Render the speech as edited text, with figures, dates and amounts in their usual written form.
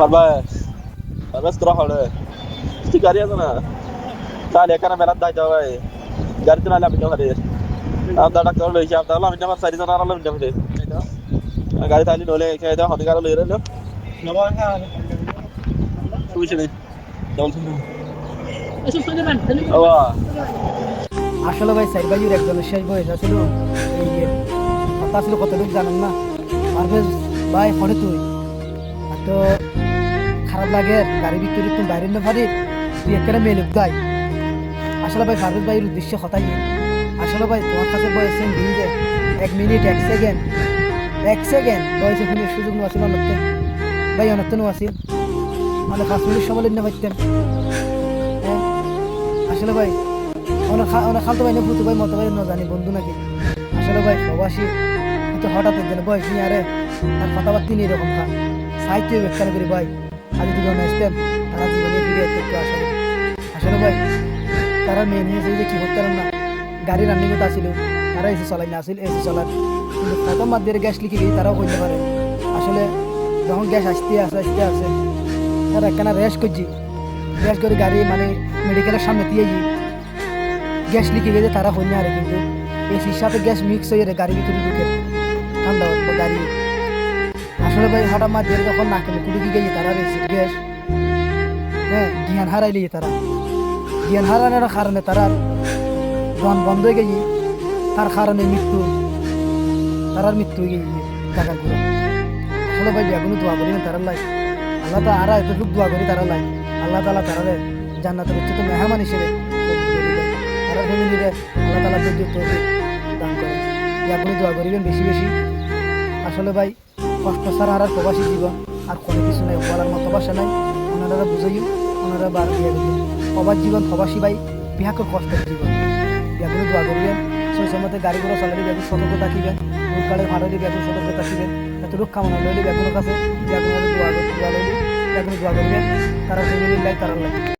আমার বাস করা হলে তুই গাড়ি আছে না তাহলে এখানে মেলার দায়িত্ব ভাই গাড়িতে নাহলে আমি যাবো আপনার ডাক্তার লইছি আপনার আমি যাবার চারি জন আর আমি যাবো গাড়ি তাহলে নলে খেয়ে দেওয়া হতে গাড়ি লই রইল বুঝছি নেই আসলে ভাই সাইড ভাইয়ের একজনের শেষ বয়স আছিল এই যে কথা ছিল কতটুকু জানেন না পারভেজ ভাই ফোনে তুই এত খারাপ লাগে গাড়ি ভিতরে তুমি বাইরে না পারি তুই একটা মেয়ে লোক গাই আসলে ভাই পারভেজ ভাইয়ের উদ্দেশ্য কথাই আসলে ভাই তোমার কাছে বয়স দিয়ে যে 1 মিনিট 1 সেকেন্ড বয়সে ফোনের সুযোগ নেওয়া ছিল অনেকটা ভাই অনেকটা নেওয়া ছিল মানে 5 মিনিট সময় নিতে পারতেন হ্যাঁ আসলে ভাই অনেক খালতো ভাই না ফুতু ভাই মতো ভাই না জানি বন্ধু নাকি আসলে ভাই প্রবাসী কিন্তু হঠাৎ একজন বয়স নিয়ে আরে আর কথাবার্তা নিয়ে এরকম খা সাহিত্য ব্যাখ্যা করি ভাই আজ দুজন আসতেন তারা জীবনে ফিরে একটু আসলে ভাই তারা মেয়ে নিয়ে যে কি করতে না গাড়ি রান্নি করতে আসছিল তারা এসে চলাই না আসছিল এসে চলার কিন্তু প্রথম মাধ্যমে গ্যাস লিখে গিয়ে তারাও করতে পারে আসলে যখন গ্যাস আসতে আসে তারা একখানা রেস্ট করে গাড়ি মানে মেডিকেলের সামনে দিয়ে গ্যাস লিখে গেছে তারা হইনি আরে কিন্তু এসির সাথে গ্যাস মিক্স হয়ে গাড়ি ভিতরে ঢুকে ঠান্ডা গাড়ি আসলে ভাই হঠাৎ মাঝে যখন নাকে কুড়ি গিয়ে তারা এসির গ্যাস হ্যাঁ জ্ঞান হারাইলে তারা জ্ঞান হারানোর কারণে তারা দন বন্ধ হয়ে গেছে তার কারণে তারার মৃত্যু হয়ে গেছে টাকাগুলো আসলে ভাই বেগুলো দোয়া করি না তারা লাই আল্লাহ তো আর এতটুকু দোয়া করি তারা লাই আল্লাহ তালা তারা জান্নাতের উচ্চত মেহমান হিসেবে তারা ফ্যামিলিরে আল্লাহ তালা দান করে বেগুলো দোয়া করিবেন বেশি আসলে ভাই কষ্ট ছাড়া আর প্রবাসী জীবন আর কোনো কিছু নাই বলার মতো বাসা নাই ওনারা বুঝাইও ওনারা বার দিয়ে দেবেন প্রবাস জীবন প্রবাসী ভাই বিহাকের কষ্টের জীবন বেগুলো দোয়া করিবেন সেই সময়তে গাড়িগুলো চালালে বেগুন সতর্ক থাকিবেন রোড গাড়ি ভাড়ালে বেগুন সতর্ক থাকিবেন এত রোগ কামনা লইলে বেগুনের কাছে বেগুনের দোয়া লইলে বেগুন দোয়া করবেন তারা ফ্যামিলির লাই তারা লাই